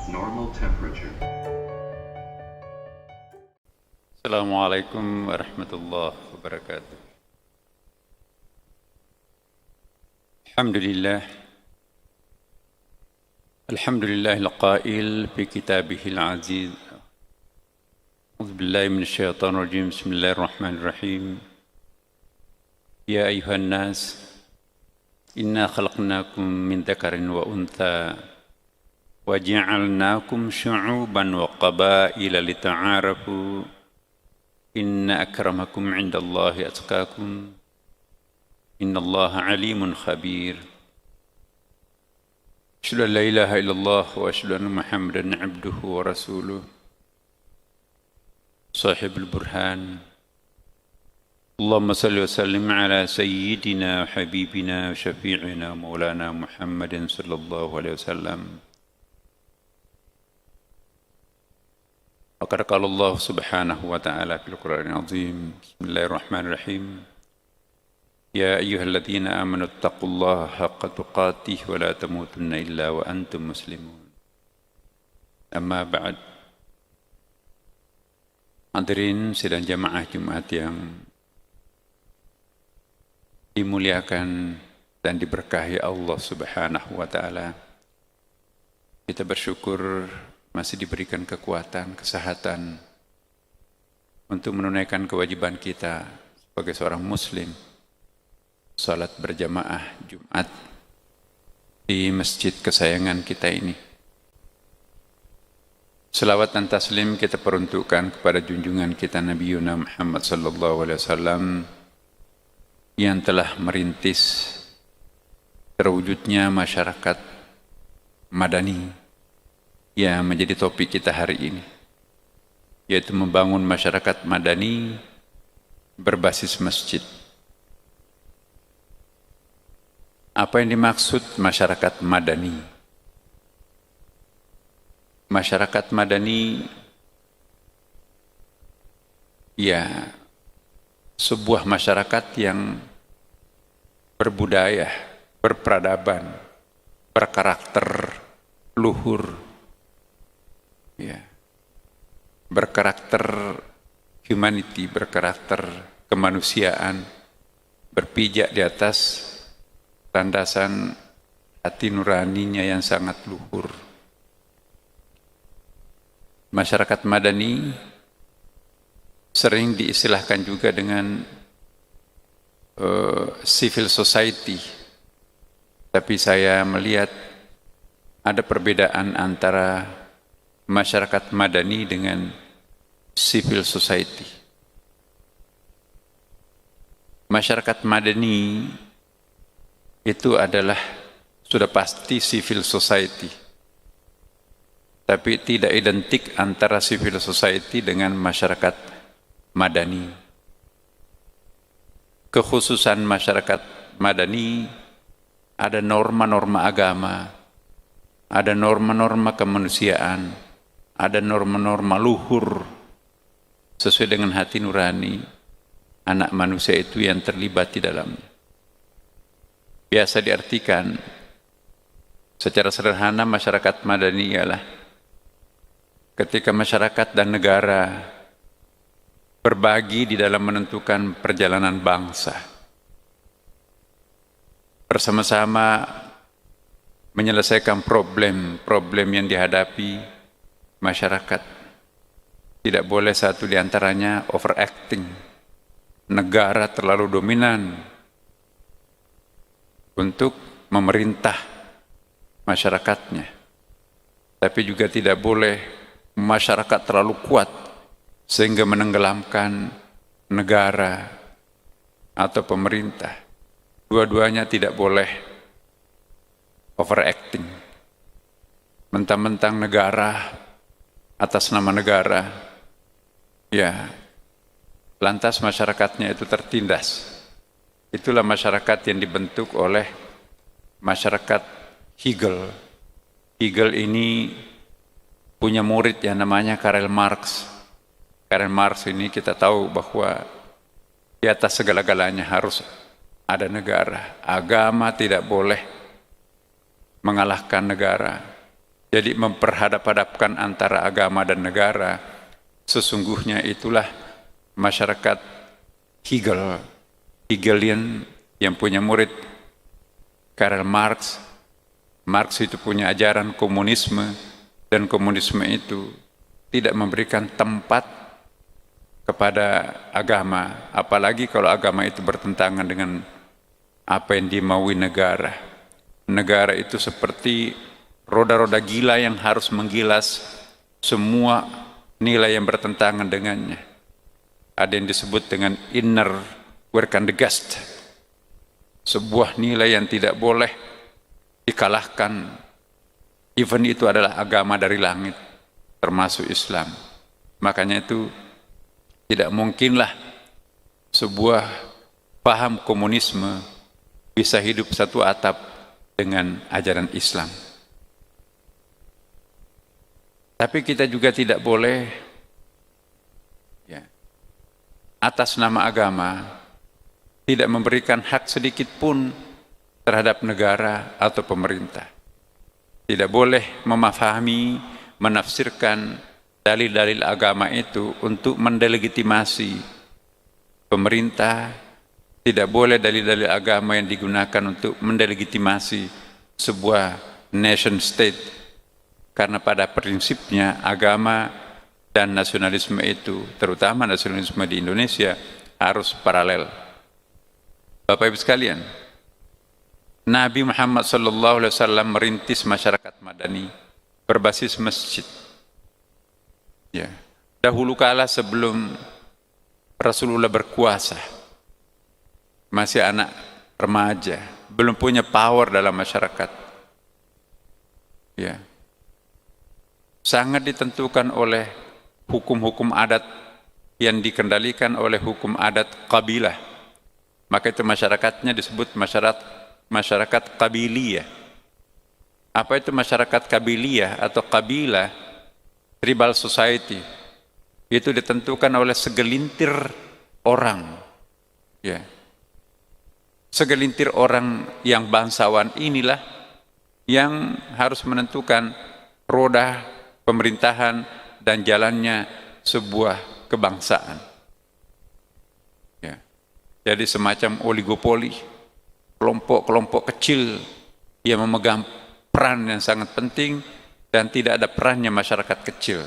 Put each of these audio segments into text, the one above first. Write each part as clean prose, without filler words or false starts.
normal temperature. Assalamualaikum warahmatullahi wabarakatuh. Alhamdulillah. Alhamdulillahil qail fi kitabihil aziz. A'udzu billahi minasyaitonir rajim. Bismillahirrahmanirrahim. Ya ayuhan nas, inna khalaqnakum min dzakarin wa untha wa ja'alnakum syu'uban wa qabaila lita'arafu. Inna akramakum 'indallahi atqakum. Innallaha 'alimun khabir. Asyhadu an la ilaha illallah wa asyhadu anna Muhammadan 'abduhu wa rasuluh. Sahibul burhan. Allahumma salli wa sallim ala sayyidina wa habibina wa syafi'ina maulana Muhammadin sallallahu alaihi wasallam. Waqad qala Allah subhanahu wa ta'ala fil Qur'anil azim. Bismillahirrahmanirrahim. Ya ayyuhalladzina amanu taqullaha haqqa tuqatih wa la tamutunna illa wa antum muslimun. Amma ba'd. Hadirin sidang jamaah Jumat yang dimuliakan dan diberkahi Allah subhanahu wa ta'ala. Kita bersyukur masih diberikan kekuatan, kesehatan untuk menunaikan kewajiban kita sebagai seorang muslim, salat berjamaah Jumat di masjid kesayangan kita ini. Selawat dan taslim kita peruntukkan kepada junjungan kita Nabi Muhammad sallallahu alaihi wasallam yang telah merintis terwujudnya masyarakat madani yang menjadi topik kita hari ini, yaitu membangun masyarakat madani berbasis masjid. Apa yang dimaksud masyarakat madani? Masyarakat madani ya sebuah masyarakat yang berbudaya, berperadaban, berkarakter luhur, ya, berkarakter humanity, berkarakter kemanusiaan, berpijak di atas landasan hati nuraninya yang sangat luhur. Masyarakat madani sering diistilahkan juga dengan civil society, tapi saya melihat ada perbedaan antara masyarakat madani dengan civil society. Masyarakat madani itu adalah sudah pasti civil society, tapi tidak identik antara civil society dengan masyarakat madani. Kekhususan masyarakat madani ada norma-norma agama, ada norma-norma kemanusiaan, ada norma-norma luhur sesuai dengan hati nurani anak manusia itu yang terlibat di dalamnya. Biasa diartikan secara sederhana masyarakat madani ialah ketika masyarakat dan negara berbagi di dalam menentukan perjalanan bangsa, bersama-sama menyelesaikan problem-problem yang dihadapi masyarakat. Tidak boleh satu di antaranya overacting, negara terlalu dominan untuk memerintah masyarakatnya, tapi juga tidak boleh masyarakat terlalu kuat sehingga menenggelamkan negara atau pemerintah. Dua-duanya tidak boleh overacting, mentang-mentang negara atas nama negara, ya lantas masyarakatnya itu tertindas. Itulah masyarakat yang dibentuk oleh masyarakat Hegel. Hegel ini punya murid yang namanya Karl Marx. Karl Marx ini kita tahu bahwa di atas segala-galanya harus ada negara. Agama tidak boleh mengalahkan negara. Jadi memperhadap-hadapkan antara agama dan negara, sesungguhnya itulah masyarakat Hegelian yang punya murid Karl Marx. Marx itu punya ajaran komunisme, dan komunisme itu tidak memberikan tempat kepada agama, apalagi kalau agama itu bertentangan dengan apa yang dimaui negara. Negara itu seperti roda-roda gila yang harus menggilas semua nilai yang bertentangan dengannya. Ada yang disebut dengan inner Werkandegast, sebuah nilai yang tidak boleh dikalahkan. Even itu adalah agama dari langit, termasuk Islam. Makanya itu tidak mungkinlah sebuah paham komunisme bisa hidup satu atap dengan ajaran Islam. Tapi kita juga tidak boleh atas nama agama tidak memberikan hak sedikit pun terhadap negara atau pemerintah. Tidak boleh memahami, menafsirkan dalil-dalil agama itu untuk mendelegitimasi pemerintah. Tidak boleh dalil-dalil agama yang digunakan untuk mendelegitimasi sebuah nation state. Karena pada prinsipnya agama dan nasionalisme itu, terutama nasionalisme di Indonesia, harus paralel. Bapak Ibu sekalian, Nabi Muhammad SAW merintis masyarakat Madani berbasis masjid. Ya, dahulu kala sebelum Rasulullah berkuasa, masih anak remaja, belum punya power dalam masyarakat. Ya, sangat ditentukan oleh hukum-hukum adat yang dikendalikan oleh hukum adat kabilah. Maka itu masyarakatnya disebut masyarakat kabiliyah. Apa itu masyarakat kabiliyah atau kabilah? Tribal society. Itu ditentukan oleh segelintir orang. Ya. Segelintir orang yang bangsawan inilah yang harus menentukan roda pemerintahan dan jalannya sebuah kebangsaan. Ya. Jadi semacam oligopoli, kelompok-kelompok kecil yang memegang peran yang sangat penting dan tidak ada perannya masyarakat kecil.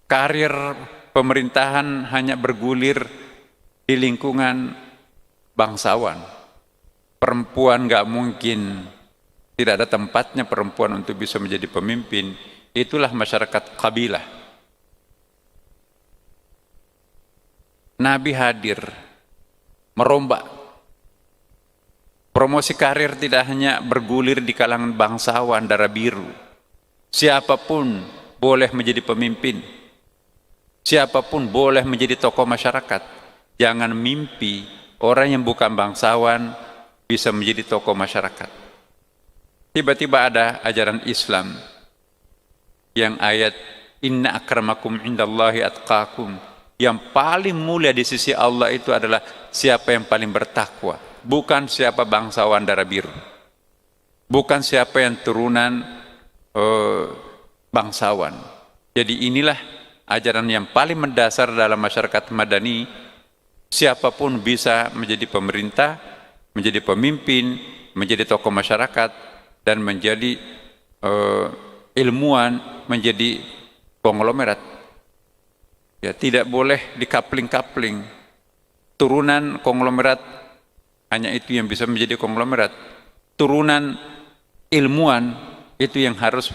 Karir pemerintahan hanya bergulir di lingkungan bangsawan. Perempuan nggak mungkin, tidak ada tempatnya perempuan untuk bisa menjadi pemimpin. Itulah masyarakat kabilah. Nabi hadir, merombak. Promosi karir tidak hanya bergulir di kalangan bangsawan darah biru. Siapapun boleh menjadi pemimpin. Siapapun boleh menjadi tokoh masyarakat. Jangan mimpi orang yang bukan bangsawan bisa menjadi tokoh masyarakat. Tiba-tiba ada ajaran Islam yang ayat inna akramakum indallahi atqakum, yang paling mulia di sisi Allah itu adalah siapa yang paling bertakwa, bukan siapa bangsawan darah biru, bukan siapa yang turunan bangsawan. Jadi inilah ajaran yang paling mendasar dalam masyarakat Madani. Siapapun bisa menjadi pemerintah, menjadi pemimpin, menjadi tokoh masyarakat, dan menjadi ilmuwan, menjadi konglomerat. Ya, tidak boleh dikapling-kapling. Turunan konglomerat hanya itu yang bisa menjadi konglomerat. Turunan ilmuwan itu yang harus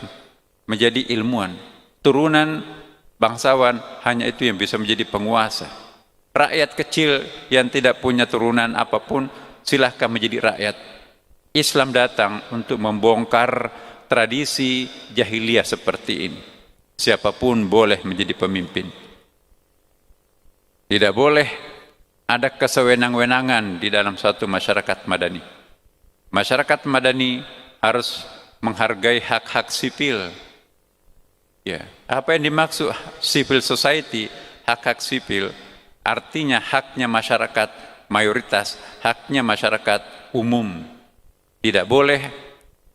menjadi ilmuwan. Turunan bangsawan hanya itu yang bisa menjadi penguasa. Rakyat kecil yang tidak punya turunan apapun silahkan menjadi rakyat. Islam datang untuk membongkar tradisi jahiliyah seperti ini. Siapapun boleh menjadi pemimpin. Tidak boleh ada kesewenang-wenangan di dalam suatu masyarakat Madani. Masyarakat Madani harus menghargai hak-hak sipil. Ya, apa yang dimaksud civil society, hak-hak sipil, artinya haknya masyarakat mayoritas, haknya masyarakat umum. Tidak boleh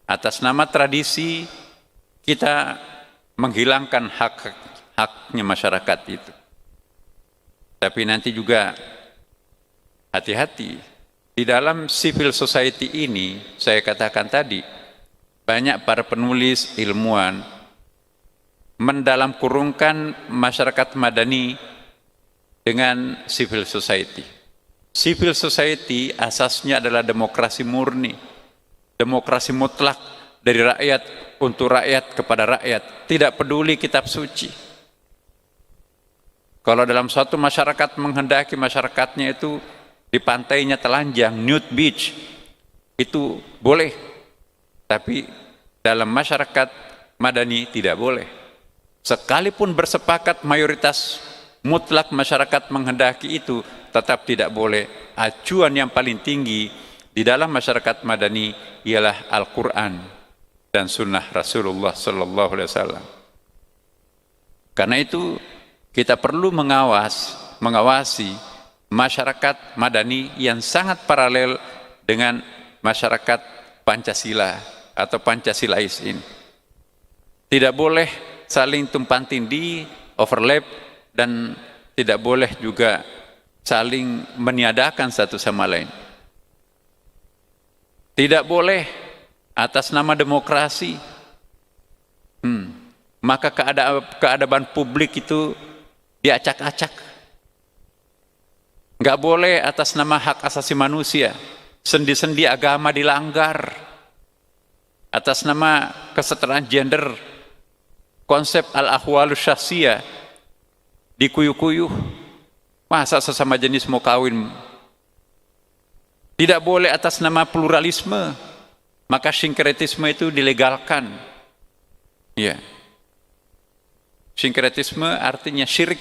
Atas nama tradisi kita menghilangkan hak-haknya masyarakat itu. Tapi nanti juga hati-hati, di dalam civil society ini, saya katakan tadi, banyak para penulis, ilmuwan, mendalam kurungkan masyarakat madani dengan civil society. Civil society asasnya adalah demokrasi murni, demokrasi mutlak dari rakyat untuk rakyat kepada rakyat, tidak peduli kitab suci. Kalau dalam suatu masyarakat menghendaki masyarakatnya itu di pantainya telanjang, nude beach, itu boleh. Tapi dalam masyarakat madani tidak boleh. Sekalipun bersepakat mayoritas mutlak masyarakat menghendaki itu, tetap tidak boleh. Acuan yang paling tinggi di dalam masyarakat madani ialah Al-Quran dan Sunnah Rasulullah Sallallahu Alaihi Wasallam. Karena itu kita perlu mengawasi masyarakat madani yang sangat paralel dengan masyarakat Pancasila atau Pancasilais ini. Tidak boleh saling tumpang tindih, overlap, dan tidak boleh juga saling meniadakan satu sama lain. Tidak boleh atas nama demokrasi, maka keadaban publik itu diacak-acak. Nggak boleh atas nama hak asasi manusia, sendi-sendi agama dilanggar. Atas nama kesetaraan gender, konsep al-ahwalus syakhsiyah dikuyuh-kuyuh. Masa sesama jenis mau kawin? Tidak boleh atas nama pluralisme, maka sinkretisme itu dilegalkan. Ya. Sinkretisme artinya syirik.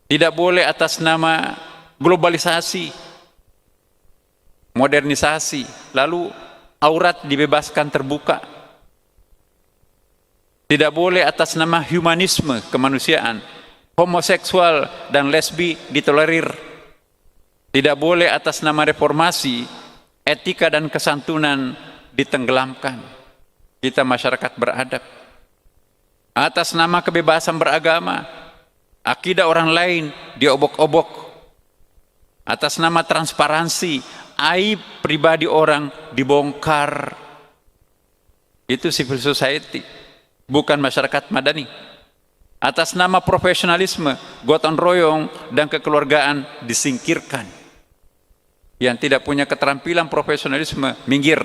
Tidak boleh atas nama globalisasi, modernisasi, lalu aurat dibebaskan terbuka. Tidak boleh atas nama humanisme, kemanusiaan, homoseksual dan lesbi ditolerir. Tidak boleh atas nama reformasi, etika dan kesantunan ditenggelamkan. Kita masyarakat beradab. Atas nama kebebasan beragama, akidah orang lain diobok-obok. Atas nama transparansi, aib pribadi orang dibongkar. Itu civil society, bukan masyarakat madani. Atas nama profesionalisme, gotong royong dan kekeluargaan disingkirkan. Yang tidak punya keterampilan profesionalisme minggir.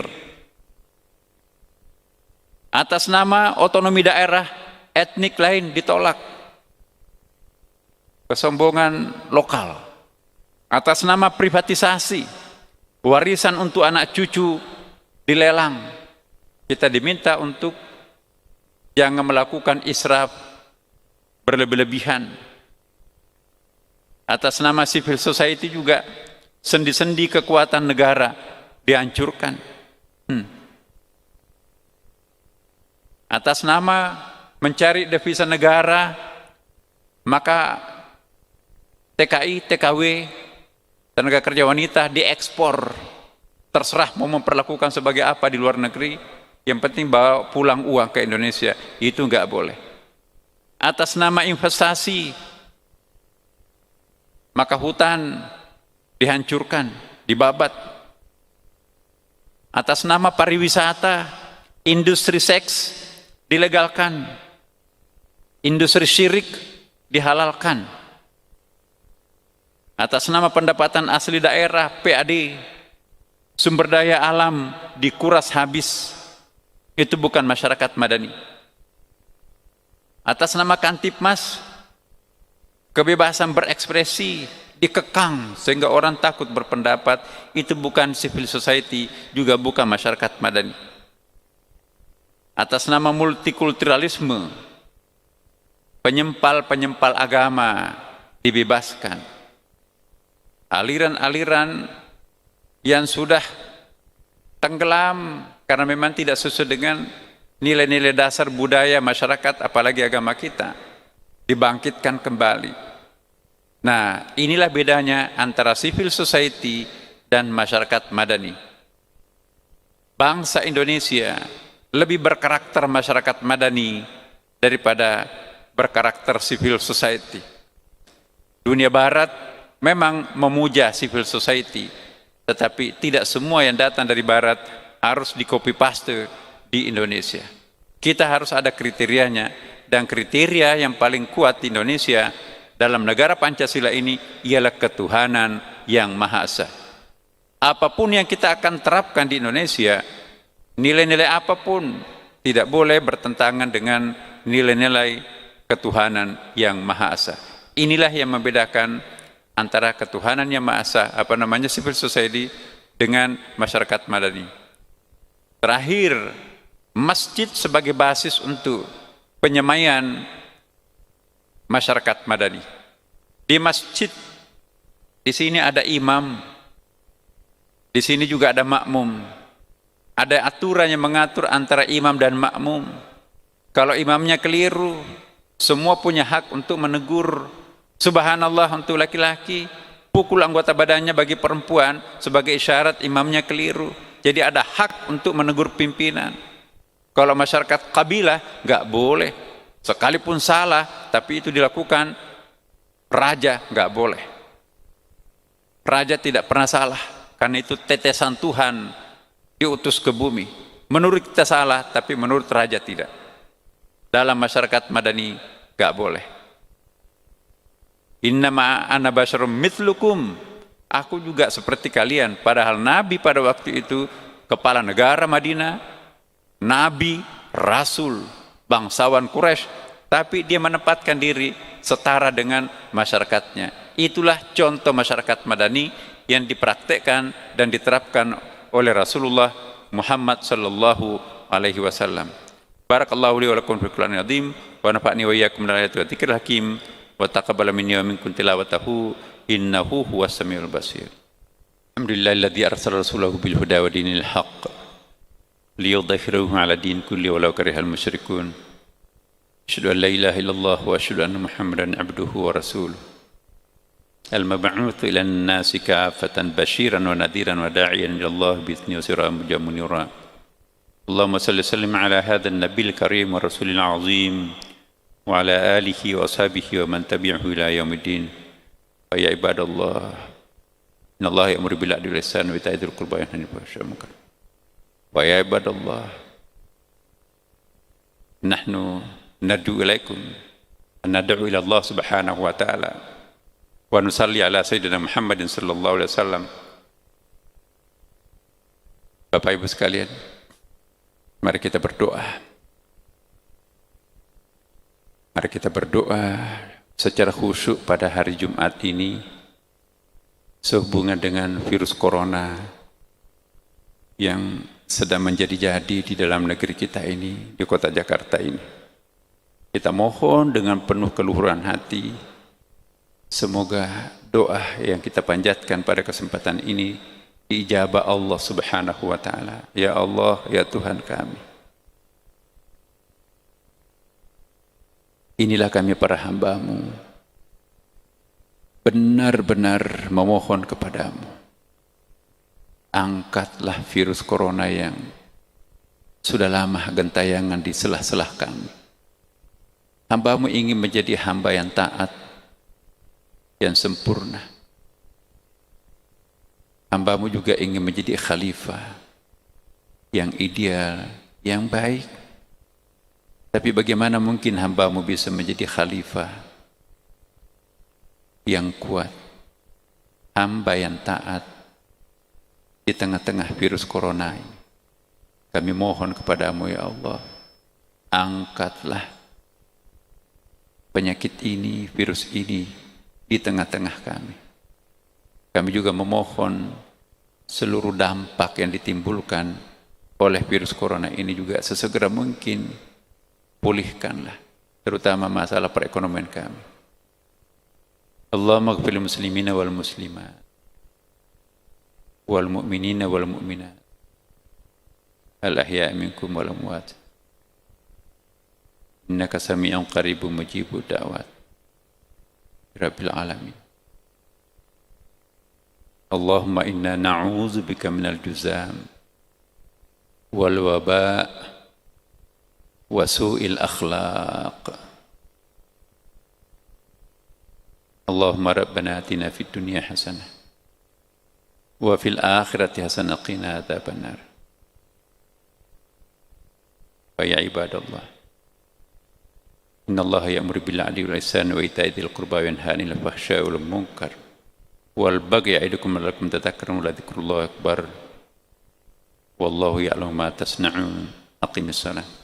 Atas nama otonomi daerah, etnik lain ditolak. Kesombongan lokal. Atas nama privatisasi, warisan untuk anak cucu dilelang. Kita diminta untuk jangan melakukan israf berlebih-lebihan. Atas nama civil society juga sendi-sendi kekuatan negara dihancurkan. Atas nama mencari devisa negara, maka TKI, TKW, tenaga kerja wanita diekspor. Terserah mau memperlakukan sebagai apa di luar negeri, yang penting bawa pulang uang ke Indonesia. Itu enggak boleh. Atas nama investasi, maka hutan dihancurkan, dibabat. Atas nama pariwisata, industri seks dilegalkan, industri syirik dihalalkan. Atas nama pendapatan asli daerah, PAD, sumber daya alam dikuras habis. Itu bukan masyarakat madani. Atas nama Kantipmas, kebebasan berekspresi dikekang sehingga orang takut berpendapat. Itu bukan civil society, juga bukan masyarakat madani. Atas nama multikulturalisme, penyempal-penyempal agama dibebaskan. Aliran-aliran yang sudah tenggelam karena memang tidak sesuai dengan nilai-nilai dasar budaya masyarakat, apalagi agama kita, dibangkitkan kembali. Nah, inilah bedanya antara civil society dan masyarakat madani. bangsa Indonesia lebih berkarakter masyarakat madani daripada berkarakter civil society. Dunia barat memang memuja civil society, tetapi tidak semua yang datang dari barat harus di copy paste di Indonesia. Kita harus ada kriterianya, dan kriteria yang paling kuat di Indonesia dalam negara Pancasila ini ialah ketuhanan yang Maha Esa. Apapun yang kita akan terapkan di Indonesia, nilai-nilai apapun tidak boleh bertentangan dengan nilai-nilai ketuhanan yang Maha Esa. Inilah yang membedakan antara ketuhanan yang Maha Esa, civil society, dengan masyarakat madani. Terakhir, masjid sebagai basis untuk penyemaian masyarakat madani. Di masjid, di sini ada imam, di sini juga ada makmum. Ada aturan yang mengatur antara imam dan makmum. Kalau imamnya keliru, semua punya hak untuk menegur. Subhanallah untuk laki-laki, pukul anggota badannya bagi perempuan sebagai isyarat imamnya keliru. Jadi ada hak untuk menegur pimpinan. Kalau masyarakat kabilah nggak boleh, sekalipun salah, tapi itu dilakukan raja nggak boleh. Raja tidak pernah salah, karena itu tetesan Tuhan diutus ke bumi. Menurut kita salah, tapi menurut raja tidak. Dalam masyarakat madani nggak boleh. Innama ana basyarum mithlukum. Aku juga seperti kalian. Padahal Nabi pada waktu itu kepala negara Madinah, Nabi, Rasul, bangsawan Quraisy, tapi dia menempatkan diri setara dengan masyarakatnya. Itulah contoh masyarakat madani yang dipraktekkan dan diterapkan oleh Rasulullah Muhammad sallallahu alaihi wasallam. Barakallahu li wa lakum fil Qur'anil azim wa nafa'ni wa iyyakum bil ayati wa dzikril hakim wa taqabbala minni wa minkum tilawatahu innahu huwas samiul basir. Alhamdulillahilladzi arsala rasulahu bil huda wa dinil haqq liyudhhirahu 'ala din kulli walau karihal musyrikun. Asyhadu an la ilaha illallah wa asyhadu anna Muhammadan 'abduhu wa rasuluh. Al-mab'uts ila an-nasi kaffatan basyiran wa nadhiran wa da'iyan ila Allah bi idzni wa sirajan munira. Allahumma salli sallim ala hadzal nabiyil karim wa rasulil azim wa ala alihi wa ashabihi wa man tabi'ahu ila yaumiddin. Wa ya ibadallah, innallaha ya'muru bil 'adli wal ihsani wa ita'i dzil qurba wa yanha 'anil fahsya'i wal munkar. Wa ya ibadallah, nahnu nad'u ilaikum an nad'u ila Allah subhanahu wa ta'ala wa nusalli ala sayyidina Muhammadin sallallahu alaihi wasallam. Bapak Ibu sekalian, mari kita berdoa. Mari kita berdoa secara khusyuk pada hari Jumat ini sehubungan dengan virus corona yang sedang menjadi-jadi di dalam negeri kita ini, di kota Jakarta ini. Kita mohon dengan penuh keluhuran hati, semoga doa yang kita panjatkan pada kesempatan ini diijabah Allah subhanahu wa ta'ala. Ya Allah, ya Tuhan kami, inilah kami para hamba-Mu, benar-benar memohon kepadamu, angkatlah virus corona yang sudah lama gentayangan di selah-selah kami. Hamba-Mu ingin menjadi hamba yang taat, yang sempurna. Hamba-Mu juga ingin menjadi khalifah yang ideal, yang baik. Tapi bagaimana mungkin hamba-Mu bisa menjadi khalifah yang kuat, hamba yang taat di tengah-tengah virus corona ini? Kami mohon kepadamu ya Allah, angkatlah penyakit ini, virus ini di tengah-tengah kami. Kami juga memohon seluruh dampak yang ditimbulkan oleh virus corona ini juga sesegera mungkin pulihkanlah, terutama masalah perekonomian kami. Allahumma ighfir lil muslimina wal muslimat wal mu'minina wal mu'minat al ahya'i minkum wal amwat innaka sami'un qaribun mujibud da'wat rabbil alamin. Allahumma inna na'udzubika minal juzam wal waba wa su'il akhlaq. Allahumma rabbana atina fid dunya hasanah wa fil akhirati hasanah qina adzabannar. Ya ibadallah, innallaha ya'muru bil 'adli wal ihsani wa ita'i dzil qurba wa yanha 'anil fahsya'i wal munkar wal baghi ya'idukum la'allakum tadhakkarun. La dzikrullahi akbar wallahu ya'lamu ma tasna'un. Aqimis salat.